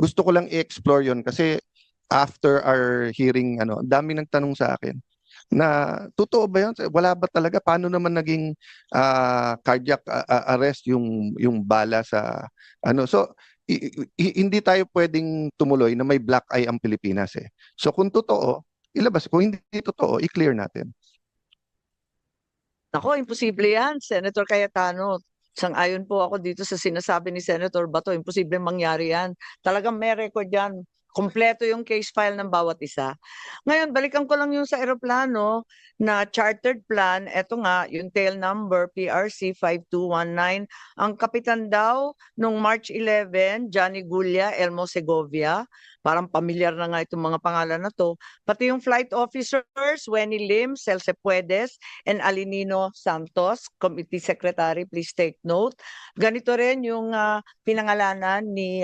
Gusto ko lang i-explore yon kasi after our hearing, ang dami nagtanong sa akin na totoo ba yun? Wala ba talaga? Paano naman naging cardiac arrest yung bala sa ano? So, hindi tayo pwedeng tumuloy na may black eye ang Pilipinas eh. So kung totoo, ilabas. Kung hindi totoo, i-clear natin. Nako, imposible yan, Senator Cayetano. Sang-ayon po ako dito sa sinasabi ni Senator Bato, imposible mangyari yan. Talagang may record yan. Kompleto yung case file ng bawat isa. Ngayon, balikan ko lang yung sa eroplano na chartered plan. Eto nga, yung tail number PRC 5219. Ang kapitan daw nung March 11, Johnny Gulia, Elmo Segovia. Parang pamilyar na nga itong mga pangalan na to. Pati yung flight officers, Wenny Lim, Celce Puedes, and Alinino Santos, Committee Secretary, please take note. Ganito rin yung pinangalanan ni